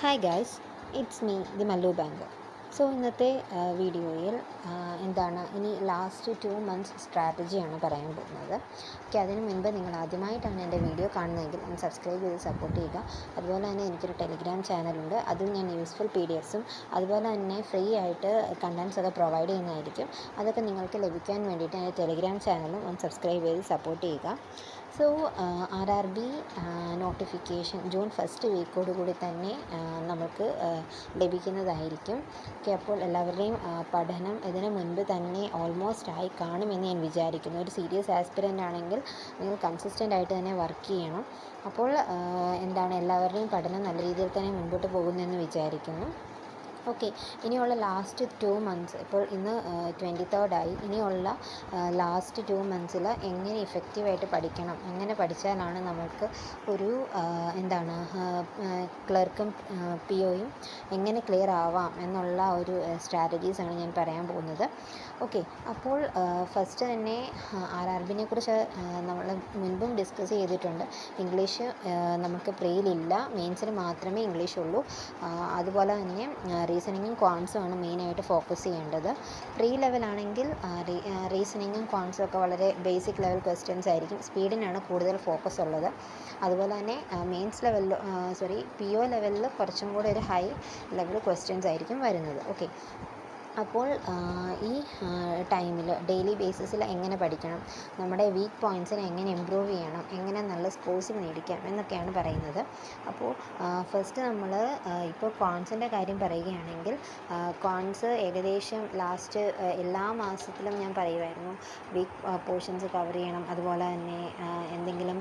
Hi guys, it's me the Mallu bank. So ഇന്നത്തെ വീഡിയോയിൽ ഇനി ലാസ്റ്റ് 2 months സ്ട്രാറ്റജിയാണ് പറയാൻ പോകുന്നത്. അതിന് മുൻപ് നിങ്ങൾ ആദ്യമായിട്ടാണ് എൻ്റെ വീഡിയോ കാണുന്നതെങ്കിൽ ഒന്ന് സബ്സ്ക്രൈബ് ചെയ്ത് സപ്പോർട്ട് ചെയ്യുക. അതുപോലെ തന്നെ എനിക്കൊരു ടെലിഗ്രാം ചാനലുണ്ട്, അതിൽ ഞാൻ യൂസ്ഫുൾ PDFs അതുപോലെ തന്നെ ഫ്രീ ആയിട്ട് കണ്ടൻസ് ഒക്കെ പ്രൊവൈഡ് ചെയ്യുന്നതായിരിക്കും. അതൊക്കെ നിങ്ങൾക്ക് ലഭിക്കാൻ വേണ്ടിയിട്ട് എൻ്റെ ടെലിഗ്രാം ചാനലും ഒന്ന് സബ്സ്ക്രൈബ് ചെയ്ത് സപ്പോർട്ട് ചെയ്യുക. So RRB notification June 1st വീക്കോടുകൂടി തന്നെ നമുക്ക് ലഭിക്കുന്നതായിരിക്കും. അപ്പോൾ എല്ലാവരുടെയും പഠനം ഇതിനു മുൻപ് തന്നെ ഓൾമോസ്റ്റ് ആയി കാണുമെന്ന് ഞാൻ വിചാരിക്കുന്നു. ഒരു സീരിയസ് ആസ്പിരൻ്റ് ആണെങ്കിൽ നിങ്ങൾ കൺസിസ്റ്റൻ്റ് ആയിട്ട് തന്നെ വർക്ക് ചെയ്യണം. അപ്പോൾ എല്ലാവരുടെയും പഠനം നല്ല രീതിയിൽ തന്നെ മുൻപോട്ട് പോകുമെന്ന് വിചാരിക്കുന്നു. ഓക്കെ, ഇനിയുള്ള ലാസ്റ്റ് 2 months, ഇപ്പോൾ ഇന്ന് 23rd ആയി. ഇനിയുള്ള ലാസ്റ്റ് 2 months എങ്ങനെ ഇഫക്റ്റീവായിട്ട് പഠിക്കണം, എങ്ങനെ പഠിച്ചാലാണ് നമ്മൾക്ക് ഒരു ക്ലർക്കും POയും എങ്ങനെ ക്ലിയർ ആവാം എന്നുള്ള ഒരു സ്ട്രാറ്റജീസാണ് ഞാൻ പറയാൻ പോകുന്നത്. ഓക്കെ, അപ്പോൾ ഫസ്റ്റ് തന്നെ RRBനെ കുറിച്ച് നമ്മൾ മുൻപും ഡിസ്കസ് ചെയ്തിട്ടുണ്ട്. ഇംഗ്ലീഷ് നമുക്ക് പ്രീയിലില്ല, മെയിൻസിന് മാത്രമേ ഇംഗ്ലീഷ് ഉള്ളൂ. അതുപോലെ തന്നെ റീസണിങ്ങും ക്വാൺസും ആണ് മെയിനായിട്ട് ഫോക്കസ് ചെയ്യേണ്ടത്. പ്രീ ലെവലാണെങ്കിൽ റീസണിങ്ങും ക്വാൺസും ഒക്കെ വളരെ ബേസിക് ലെവൽ ക്വസ്റ്റ്യൻസ് ആയിരിക്കും. സ്പീഡിനാണ് കൂടുതൽ ഫോക്കസ് ഉള്ളത്. അതുപോലെ തന്നെ മെയിൻസ് ലെവലിൽ PO ലെവലിൽ കുറച്ചും കൂടെ ഒരു ഹൈ ലെവൽ ക്വസ്റ്റ്യൻസ് ആയിരിക്കും വരുന്നത്. ഓക്കെ, അപ്പോൾ ഈ ടൈമിൽ ഡെയിലി ബേസിസിൽ എങ്ങനെ പഠിക്കണം, നമ്മുടെ വീക്ക് പോയിൻറ്റ്സിനെ എങ്ങനെ ഇമ്പ്രൂവ് ചെയ്യണം, എങ്ങനെ നല്ല സ്കോഴ്സ് മേടിക്കാം എന്നൊക്കെയാണ് പറയുന്നത്. അപ്പോൾ ഫസ്റ്റ് നമ്മൾ ഇപ്പോൾ ക്വാൺസിൻ്റെ കാര്യം പറയുകയാണെങ്കിൽ, ക്വാൺസ് ഏകദേശം ലാസ്റ്റ് എല്ലാ മാസത്തിലും ഞാൻ പറയുമായിരുന്നു വീക്ക് പോർഷൻസ് കവർ ചെയ്യണം. അതുപോലെ തന്നെ എന്തെങ്കിലും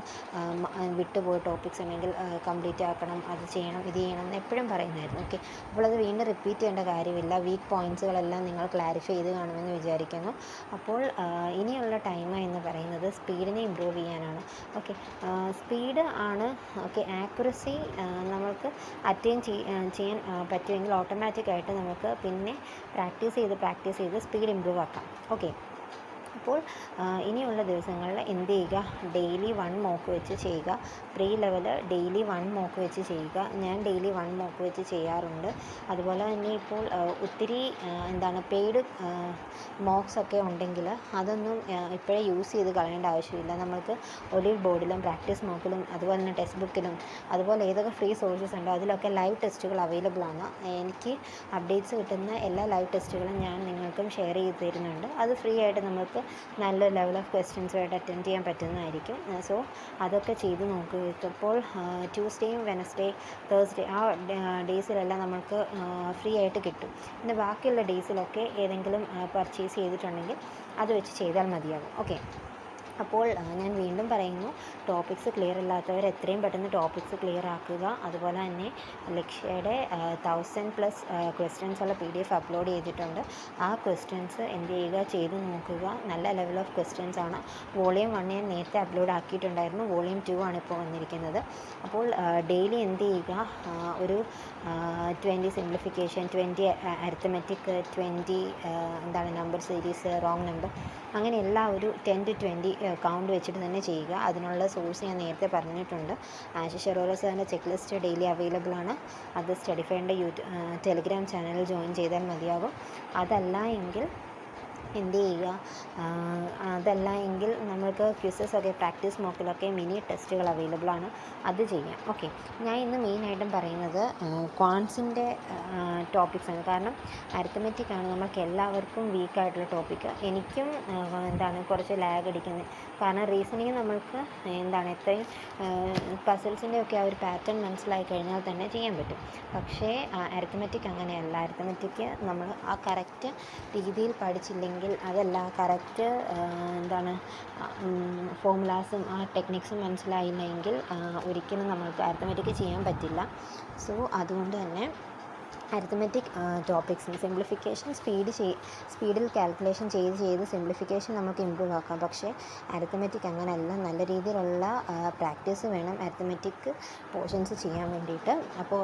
വിട്ടുപോയ ടോപ്പിക്സ് ഉണ്ടെങ്കിൽ കംപ്ലീറ്റ് ആക്കണം, അത് ചെയ്യണം, ഇത് ചെയ്യണം എന്ന് എപ്പോഴും പറയുമായിരുന്നു. ഓക്കെ, അപ്പോൾ അത് വീണ്ടും റിപ്പീറ്റ് ചെയ്യേണ്ട കാര്യമില്ല. വീക്ക് പോയിൻറ്റ്സുകളെല്ലാം നിങ്ങൾ ക്ലാരിഫൈ ചെയ്ത് കാണുമെന്ന് വിചാരിക്കുന്നു. അപ്പോൾ ഇനിയുള്ള ടൈം എന്ന് പറയുന്നത് സ്പീഡിനെ ഇമ്പ്രൂവ് ചെയ്യാനാണ്. ഓക്കെ, സ്പീഡ് ആണ്. ഓക്കെ, ആക്യുറസി നമുക്ക് അറ്റൈൻ ചെയ്യാൻ പറ്റുമെങ്കിൽ ഓട്ടോമാറ്റിക്കായിട്ട് നമുക്ക് പിന്നെ പ്രാക്ടീസ് ചെയ്ത് സ്പീഡ് ഇമ്പ്രൂവ് ആക്കാം. ഓക്കെ, അപ്പോൾ ഇനിയുള്ള ദിവസങ്ങളിൽ എന്ത് ചെയ്യുക, ഡെയിലി 1 മോക്ക് വെച്ച് ചെയ്യുക. പ്രീ ലെവൽ ഡെയിലി 1 മോക്ക് വെച്ച് ചെയ്യുക. ഞാൻ ഡെയിലി 1 മോക്ക് വെച്ച് ചെയ്യാറുണ്ട്. അതുപോലെ തന്നെ ഇപ്പോൾ ഒത്തിരി പെയ്ഡ് മോക്സ് ഒക്കെ ഉണ്ടെങ്കിൽ അതൊന്നും ഇപ്പോഴേ യൂസ് ചെയ്ത് കളയേണ്ട ആവശ്യമില്ല. നമുക്ക് ഒലിവ് ബോർഡിലും പ്രാക്ടീസ് മോക്കിലും അതുപോലെ തന്നെ ടെക്സ്റ്റ് ബുക്കിലും അതുപോലെ ഏതൊക്കെ ഫ്രീ സോഴ്സസ് ഉണ്ടോ അതിലൊക്കെ ലൈവ് ടെസ്റ്റുകൾ അവൈലബിൾ ആണ്. എനിക്ക് അപ്ഡേറ്റ്സ് കിട്ടുന്ന എല്ലാ ലൈവ് ടെസ്റ്റുകളും ഞാൻ നിങ്ങൾക്കും ഷെയർ ചെയ്ത് തരുന്നുണ്ട്. അത് ഫ്രീ ആയിട്ട് നമുക്ക് നല്ല ലെവൽ ഓഫ് ക്വസ്റ്റ്യൻസുമായിട്ട് അറ്റൻഡ് ചെയ്യാൻ പറ്റുന്നതായിരിക്കും. സോ അതൊക്കെ ചെയ്ത് നോക്കുക. ഇപ്പോൾ ട്യൂസ്ഡേയും വെനസ്ഡേ തേഴ്സ്ഡേ ആ ഡേയ്സിലെല്ലാം നമുക്ക് ഫ്രീ ആയിട്ട് കിട്ടും. പിന്നെ ബാക്കിയുള്ള ഡേയ്സിലൊക്കെ ഏതെങ്കിലും പർച്ചേസ് ചെയ്തിട്ടുണ്ടെങ്കിൽ അത് വെച്ച് ചെയ്താൽ മതിയാകും. ഓക്കെ, അപ്പോൾ ഞാൻ വീണ്ടും പറയുന്നു, ടോപ്പിക്സ് ക്ലിയർ അല്ലാത്തവർ എത്രയും പെട്ടെന്ന് ടോപ്പിക്സ് ക്ലിയർ ആക്കുക. അതുപോലെ തന്നെ ലക്ഷ്യയുടെ 1000+ ക്വസ്റ്റ്യൻസ് ഉള്ള PDF അപ്ലോഡ് ചെയ്തിട്ടുണ്ട്. ആ ക്വസ്റ്റ്യൻസ് എന്ത് ചെയ്യുക, ചെയ്ത് നോക്കുക. നല്ല ലെവൽ ഓഫ് ക്വസ്റ്റ്യൻസ് ആണ്. വോളിയം 1 ഞാൻ നേരത്തെ അപ്ലോഡ് ആക്കിയിട്ടുണ്ടായിരുന്നു. വോളിയം 2 ആണ് ഇപ്പോൾ വന്നിരിക്കുന്നത്. അപ്പോൾ ഡെയിലി എന്ത് ചെയ്യുക, ഒരു 20 simplification, 20 arithmetic, 20 number series, wrong number, അങ്ങനെ എല്ലാ ഒരു 10 to 20 കൗണ്ട് വെച്ചിട്ട് തന്നെ ചെയ്യുക. അതിനുള്ള സോഴ്സ് ഞാൻ നേരത്തെ പറഞ്ഞിട്ടുണ്ട്. ആശിഷ് അറോറ സാറിൻ്റെ ചെക്ക് ലിസ്റ്റ് ഡെയിലി അവൈലബിൾ ആണ്. അത് സ്റ്റഡിഫൈൻ്റെ ടെലിഗ്രാം ചാനലിൽ ജോയിൻ ചെയ്താൽ മതിയാകും. അതല്ല എങ്കിൽ നമ്മൾക്ക് ക്വിസസ് ഒക്കെ പ്രാക്ടീസ് മോക്കിലൊക്കെ മിനി ടെസ്റ്റുകൾ അവൈലബിൾ ആണ്, അത് ചെയ്യാം. ഓക്കെ, ഞാൻ ഇന്ന് മെയിനായിട്ടും പറയുന്നത് ക്വാൺസിൻ്റെ ടോപ്പിക്സാണ്. കാരണം അരിത്തമെറ്റിക് ആണ് നമ്മൾക്ക് എല്ലാവർക്കും വീക്കായിട്ടുള്ള ടോപ്പിക്ക്. എനിക്കും കുറച്ച് ലാഗ് അടിക്കുന്നത്. കാരണം റീസണിങ് നമ്മൾക്ക് എത്രയും പസിൽസിൻ്റെ ഒക്കെ ആ ഒരു പാറ്റേൺ മനസ്സിലായി കഴിഞ്ഞാൽ തന്നെ ചെയ്യാൻ പറ്റും. പക്ഷേ അരിത്തമെറ്റിക് അങ്ങനെയല്ല. അരിത്തമെറ്റിക് നമ്മൾ ആ കറക്റ്റ് രീതിയിൽ പഠിച്ചില്ലെങ്കിൽ, അതല്ല കറക്റ്റ് ഫോർമുലാസും ആ ടെക്നിക്സും മനസ്സിലായില്ലെങ്കിൽ ഒരിക്കലും നമ്മൾക്ക് അരിത്തമെറ്റിക് ചെയ്യാൻ പറ്റില്ല. സോ അതുകൊണ്ട് തന്നെ അരിത്തമെറ്റിക് ടോപ്പിക്സും സിംപ്ലിഫിക്കേഷൻ സ്പീഡിൽ കാൽക്കുലേഷൻ ചെയ്ത് സിംപ്ലിഫിക്കേഷൻ നമുക്ക് ഇമ്പ്രൂവ് ആക്കാം. പക്ഷേ അരിത്തമെറ്റിക് അങ്ങനെയല്ല. നല്ല രീതിയിലുള്ള പ്രാക്ടീസ് വേണം അരിത്തമെറ്റിക് പോർഷൻസ് ചെയ്യാൻ വേണ്ടിയിട്ട്. അപ്പോൾ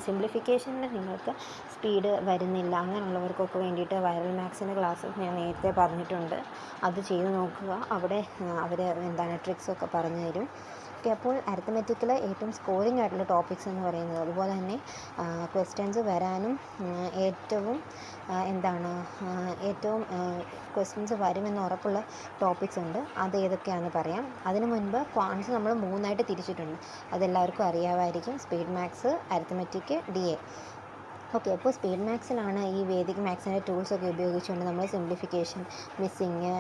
സിംപ്ലിഫിക്കേഷനിൽ നിങ്ങൾക്ക് സ്പീഡ് വരുന്നില്ല അങ്ങനെയുള്ളവർക്കൊക്കെ വേണ്ടിയിട്ട് വൈറൽ മാത്സിൻ്റെ ക്ലാസ് ഞാൻ നേരത്തെ പറഞ്ഞിട്ടുണ്ട്. അത് ചെയ്ത് നോക്കുക. അവിടെ അവർ ട്രിക്സൊക്കെ പറഞ്ഞു തരും. ഓക്കെ, അപ്പോൾ അരിത്തമെറ്റിക്കിൽ ഏറ്റവും സ്കോറിംഗ് ആയിട്ടുള്ള ടോപ്പിക്സ് എന്ന് പറയുന്നത്, അതുപോലെ തന്നെ ക്വസ്റ്റ്യൻസ് വരാനും ഏറ്റവും ഏറ്റവും ക്വസ്റ്റ്യൻസ് വരുമെന്ന് ഉറപ്പുള്ള ടോപ്പിക്സ് ഉണ്ട്. അത് ഏതൊക്കെയാണെന്ന് പറയാം. അതിനു മുൻപ് ക്വാൺസ് നമ്മൾ 3ആയിട്ട് തിരിച്ചിട്ടുണ്ട്. അതെല്ലാവർക്കും അറിയാമായിരിക്കും. Speed maths, arithmetic, DA. Okay, അപ്പോൾ സ്പീഡ് മാത്സിലാണ് ഈ വേദിക് മാത്സിൻ്റെ ടൂൾസൊക്കെ ഉപയോഗിച്ചുകൊണ്ട് നമ്മൾ സിംപ്ലിഫിക്കേഷൻ, മിസ്സിങ്,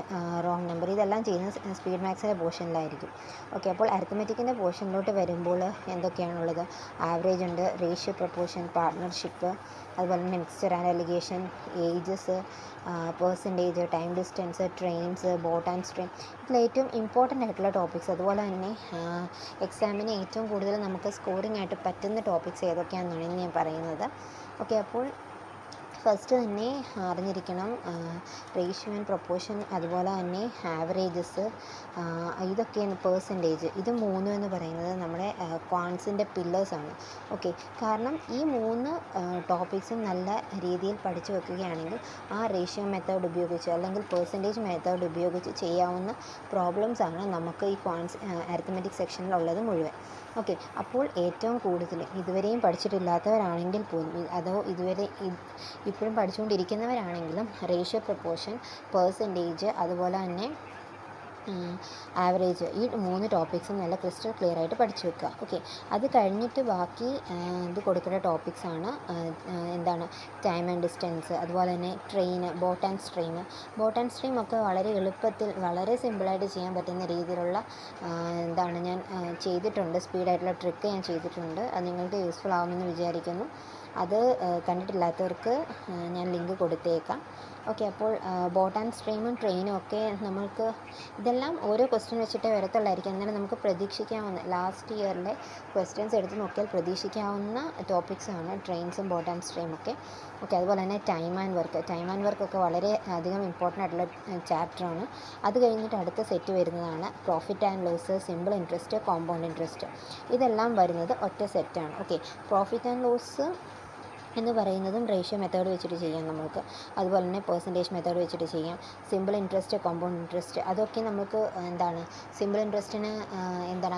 റോങ് നമ്പർ ഇതെല്ലാം ചെയ്യുന്ന സ്പീഡ് മാത്സിൻ്റെ പോർഷനിലായിരിക്കും. ഓക്കെ, അപ്പോൾ അരിത്തമെറ്റിക്കിൻ്റെ പോർഷനിലോട്ട് വരുമ്പോൾ എന്തൊക്കെയാണുള്ളത്? ആവറേജ് ഉണ്ട്, റേഷ്യോ, പ്രൊപ്പോർഷൻ, പാർട്ട്ണർഷിപ്പ്, അതുപോലെ തന്നെ mixture and allegation, ages, percentage, time distance, trains, boat and stream, ഇതിൽ ഏറ്റവും ഇമ്പോർട്ടൻ്റ് ആയിട്ടുള്ള ടോപ്പിക്സ്. അതുപോലെ തന്നെ എക്സാമിന് ഏറ്റവും കൂടുതൽ നമുക്ക് സ്കോറിംഗ് ആയിട്ട് പറ്റുന്ന ടോപ്പിക്സ് ഏതൊക്കെയാണെന്നാണ് ഇന്ന് ഞാൻ പറയുന്നത്. ഓക്കെ, അപ്പോൾ ഫസ്റ്റ് തന്നെ അറിഞ്ഞിരിക്കണം റേഷ്യോ ആൻഡ് പ്രൊപ്പോർഷൻ, അതുപോലെ തന്നെ ആവറേജസ്, ഇതൊക്കെയാണ് പെർസെൻറ്റേജ്. ഇത് മൂന്നും എന്ന് പറയുന്നത് നമ്മുടെ ക്വാൺസിൻ്റെ പില്ലേഴ്സാണ്. ഓക്കെ, കാരണം ഈ 3 ടോപ്പിക്സും നല്ല രീതിയിൽ പഠിച്ചു വെക്കുകയാണെങ്കിൽ ആ റേഷ്യോ മെത്തേഡ് ഉപയോഗിച്ച് അല്ലെങ്കിൽ പെർസെൻറ്റേജ് മെത്തേഡ് ഉപയോഗിച്ച് ചെയ്യാവുന്ന പ്രോബ്ലംസാണ് നമുക്ക് ഈ അരിത്തമെറ്റിക് സെക്ഷനിലുള്ളത് മുഴുവൻ. ഓക്കെ, അപ്പോൾ ഏറ്റവും കൂടുതൽ ഇതുവരെയും പഠിച്ചിട്ടില്ലാത്തവരാണെങ്കിൽ പോലും, അതോ ഇതുവരെ ഇപ്പോഴും പഠിച്ചുകൊണ്ടിരിക്കുന്നവരാണെങ്കിലും റേഷ്യോ, പ്രൊപ്പോർഷൻ, പെർസെൻറ്റേജ്, അതുപോലെ തന്നെ ആവറേജ്, ഈ 3 ടോപ്പിക്സും നല്ല ക്രിസ്റ്റൽ ക്ലിയർ ആയിട്ട് പഠിച്ചു വെക്കുക. ഓക്കെ, അത് കഴിഞ്ഞിട്ട് ബാക്കി ഇത് കൊടുക്കേണ്ട ടോപ്പിക്സാണ് ടൈം ആൻഡ് ഡിസ്റ്റൻസ്, അതുപോലെ തന്നെ ട്രെയിൻ, ബോട്ട് ആൻഡ് സ്ട്രീം ഒക്കെ വളരെ എളുപ്പത്തിൽ വളരെ സിമ്പിളായിട്ട് ചെയ്യാൻ പറ്റുന്ന രീതിയിലുള്ള ഞാൻ ചെയ്തിട്ടുണ്ട്. സ്പീഡായിട്ടുള്ള ട്രിക്ക് ഞാൻ ചെയ്തിട്ടുണ്ട്. അത് നിങ്ങൾക്ക് യൂസ്ഫുൾ ആവുമെന്ന് വിചാരിക്കുന്നു. അത് കണ്ടിട്ടില്ലാത്തവർക്ക് ഞാൻ ലിങ്ക് കൊടുത്തേക്കാം. ഓക്കെ, അപ്പോൾ ബോട്ട് ആൻഡ് സ്ട്രീമും ട്രെയിനും ഒക്കെ നമ്മൾക്ക് ഇതെല്ലാം ഓരോ ക്വസ്റ്റ്യൻ വെച്ചിട്ടേ വരത്തുള്ളായിരിക്കും. എന്നാലും നമുക്ക് പ്രതീക്ഷിക്കാവുന്ന ലാസ്റ്റ് ഇയറിലെ ക്വസ്റ്റ്യൻസ് എടുത്ത് നോക്കിയാൽ പ്രതീക്ഷിക്കാവുന്ന ടോപ്പിക്സാണ് ട്രെയിൻസും ബോട്ട് ആൻഡ് സ്ട്രീം ഒക്കെ. ഓക്കെ, അതുപോലെ തന്നെ ടൈം ആൻഡ് വർക്ക് ഒക്കെ വളരെ അധികം ഇമ്പോർട്ടൻ്റ് ആയിട്ടുള്ള ചാപ്റ്ററാണ്. അത് കഴിഞ്ഞിട്ട് അടുത്ത സെറ്റ് വരുന്നതാണ് profit and loss, simple interest, compound interest. ഇതെല്ലാം വരുന്നത് ഒറ്റ സെറ്റാണ്. ഓക്കെ, പ്രോഫിറ്റ് ആൻഡ് ലോസ് എന്ന് പറയുന്നതും റേഷ്യോ മെത്തേഡ് വെച്ചിട്ട് ചെയ്യാം നമുക്ക്. അതുപോലെ തന്നെ പെർസെൻറ്റേജ് മെത്തേഡ് വെച്ചിട്ട് ചെയ്യാം. സിമ്പിൾ ഇൻട്രസ്റ്റ്, കോമ്പൗണ്ട് ഇൻട്രസ്റ്റ്, അതൊക്കെ നമുക്ക് സിമ്പിൾ ഇൻട്രസ്റ്റിന്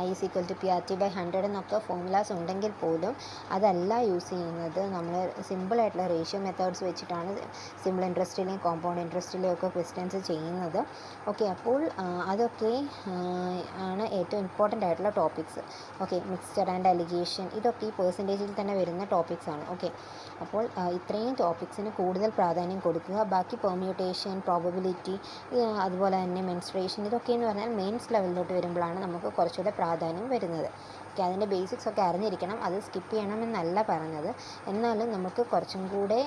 I=PRT/100 എന്നൊക്കെ ഫോർമുലാസ് ഉണ്ടെങ്കിൽ പോലും അതല്ല യൂസ് ചെയ്യുന്നത്. നമ്മൾ സിമ്പിളായിട്ടുള്ള റേഷ്യോ മെത്തേഡ്സ് വെച്ചിട്ടാണ് സിമ്പിൾ ഇൻട്രസ്റ്റിലെയും കോമ്പൗണ്ട് ഇൻട്രസ്റ്റിലെയും ഒക്കെ ക്വസ്റ്റ്യൻസ് ചെയ്യുന്നത്. ഓക്കെ, അപ്പോൾ അതൊക്കെ ആണ് ഏറ്റവും ഇമ്പോർട്ടൻ്റ് ആയിട്ടുള്ള topics. Okay, mixture and allegation, ഇതൊക്കെ ഈ പെർസെൻറ്റേജിൽ തന്നെ വരുന്ന ടോപ്പിക്സാണ്. ഓക്കെ, അപ്പോൾ ഇത്രയും ടോപ്പിക്സിന് കൂടുതൽ പ്രാധാന്യം കൊടുക്കുക. ബാക്കി പെർമ്യൂട്ടേഷൻ, പ്രോബബിലിറ്റി, അതുപോലെ തന്നെ മെൻസ്ട്രേഷൻ, ഇതൊക്കെയെന്ന് പറഞ്ഞാൽ മെയിൻസ് ലെവലിലോട്ട് വരുമ്പോഴാണ് നമുക്ക് കുറച്ചുകൂടെ പ്രാധാന്യം വരുന്നത്. ഓക്കെ, അതിൻ്റെ ബേസിക്സ് ഒക്കെ അറിഞ്ഞിരിക്കണം. അത് സ്കിപ്പ് ചെയ്യണമെന്നല്ല പറഞ്ഞത്. എന്നാലും നമുക്ക് കുറച്ചും കൂടെ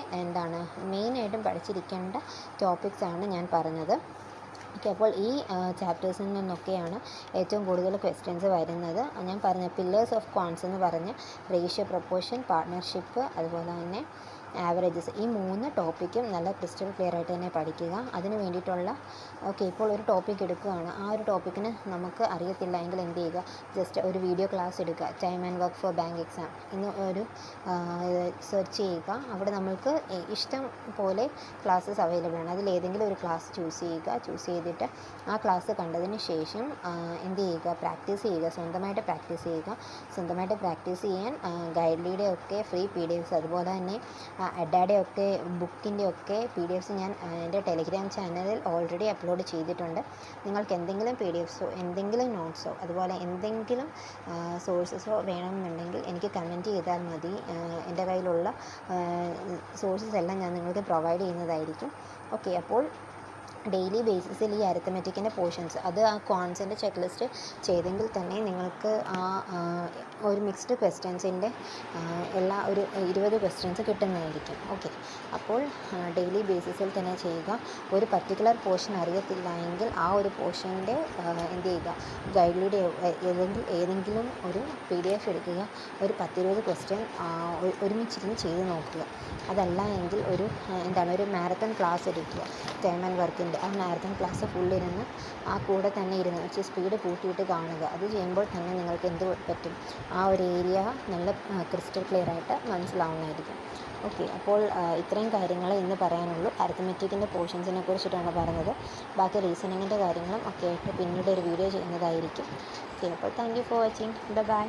മെയിനായിട്ടും പഠിച്ചിരിക്കേണ്ട ടോപ്പിക്സാണ് ഞാൻ പറഞ്ഞത്. ഓക്കെ, അപ്പോൾ ഈ ചാപ്റ്റേഴ്സിൽ നിന്നൊക്കെയാണ് ഏറ്റവും കൂടുതൽ ക്വസ്റ്റ്യൻസ് വരുന്നത്. ഞാൻ പറഞ്ഞ പില്ലേഴ്സ് ഓഫ് ക്വാൺസ് എന്ന് പറഞ്ഞ റേഷ്യോ, പ്രൊപ്പോർഷൻ, പാർട്ട്ണർഷിപ്പ്, അതുപോലെ തന്നെ ആവറേജസ്, ഈ 3 ടോപ്പിക്കും നല്ല ക്രിസ്റ്റൽ ക്ലിയർ ആയിട്ട് തന്നെ പഠിക്കുക. അതിന് വേണ്ടിയിട്ടുള്ള ഇപ്പോൾ ഒരു ടോപ്പിക് എടുക്കുകയാണ്. ആ ഒരു ടോപ്പിക്കിന് നമുക്ക് അറിയത്തില്ല എങ്കിൽ എന്ത് ചെയ്യുക, ജസ്റ്റ് ഒരു വീഡിയോ ക്ലാസ് എടുക്കുക. Time and work for bank exam എന്ന് ഒരു സെർച്ച് ചെയ്യുക. അവിടെ നമ്മൾക്ക് ഇഷ്ടം പോലെ ക്ലാസ്സസ് അവൈലബിൾ ആണ്. അതിലേതെങ്കിലും ഒരു ക്ലാസ് ചൂസ് ചെയ്തിട്ട് ആ ക്ലാസ് കണ്ടതിന് ശേഷം എന്ത് ചെയ്യുക, പ്രാക്ടീസ് ചെയ്യുക. സ്വന്തമായിട്ട് പ്രാക്ടീസ് ചെയ്യാൻ ഗൈഡ്ലിയുടെ ഒക്കെ ഫ്രീ PDFs, അതുപോലെ തന്നെ അഡായുടെ ഒക്കെ ബുക്കിൻ്റെ ഒക്കെ PDFs ഞാൻ എൻ്റെ ടെലിഗ്രാം ചാനലിൽ ഓൾറെഡി അപ്ലോഡ് ചെയ്തിട്ടുണ്ട്. നിങ്ങൾക്ക് എന്തെങ്കിലും PDFസോ എന്തെങ്കിലും നോട്ട്സോ അതുപോലെ എന്തെങ്കിലും സോഴ്സസോ വേണമെന്നുണ്ടെങ്കിൽ എനിക്ക് കമൻറ്റ് ചെയ്താൽ മതി. എൻ്റെ കയ്യിലുള്ള സോഴ്സസ് എല്ലാം ഞാൻ നിങ്ങൾക്ക് പ്രൊവൈഡ് ചെയ്യുന്നതായിരിക്കും. ഓക്കെ, അപ്പോൾ ഡെയിലി ബേസിസിൽ ഈ അരിത്തമെറ്റിക്കിൻ്റെ പോർഷൻസ് അത് ആ ക്വാൺസിൻ്റെ ചെക്ക് ലിസ്റ്റ് ചെയ്തെങ്കിൽ തന്നെ നിങ്ങൾക്ക് ഒരു മിക്സ്ഡ് ക്വസ്റ്റ്യൻസിൻ്റെ ഒരു 20 ക്വസ്റ്റ്യൻസ് കിട്ടുന്നതായിരിക്കും. ഓക്കെ, അപ്പോൾ ഡെയിലി ബേസിസിൽ തന്നെ ചെയ്യുക. ഒരു പർട്ടിക്കുലർ പോർഷൻ അറിയത്തില്ല എങ്കിൽ ആ ഒരു പോർഷൻ്റെ എന്ത് ചെയ്യുക, ഗൈഡിലൂടെ ഏതെങ്കിലും ഒരു PDF എടുക്കുക. ഒരു 10-20 ക്വസ്റ്റ്യൻ ഒരുമിച്ചിരുന്ന് ചെയ്ത് നോക്കുക. അതല്ല എങ്കിൽ ഒരു മാരത്തൺ ക്ലാസ് എടുക്കുക. ടൈം ആൻഡ് വർക്കിൻ്റെ ആ മാരത്തൺ ക്ലാസ് ഫുള്ളിരുന്ന് ആ കൂടെ തന്നെ ഇരുന്ന് സ്പീഡ് കൂട്ടിയിട്ട് കാണുക. അത് ചെയ്യുമ്പോൾ തന്നെ നിങ്ങൾക്ക് എന്ത് പറ്റും, ആ ഒരു ഏരിയ നല്ല ക്രിസ്റ്റൽ ക്ലിയർ ആയിട്ട് മനസ്സിലാവുന്നതായിരിക്കും. ഓക്കെ, അപ്പോൾ ഇത്രയും കാര്യങ്ങൾ ഇന്ന് പറയാനുള്ളൂ. അരിത്മെറ്റിക്കിൻ്റെ പോർഷൻസിനെ കുറിച്ചിട്ടാണ് പറഞ്ഞത്. ബാക്കി റീസണിങ്ങിൻ്റെ കാര്യങ്ങളും ഒക്കെ ആയിട്ട് പിന്നീട് ഒരു വീഡിയോ ചെയ്യുന്നതായിരിക്കും. ഓക്കെ, അപ്പോൾ thank you for watching. By.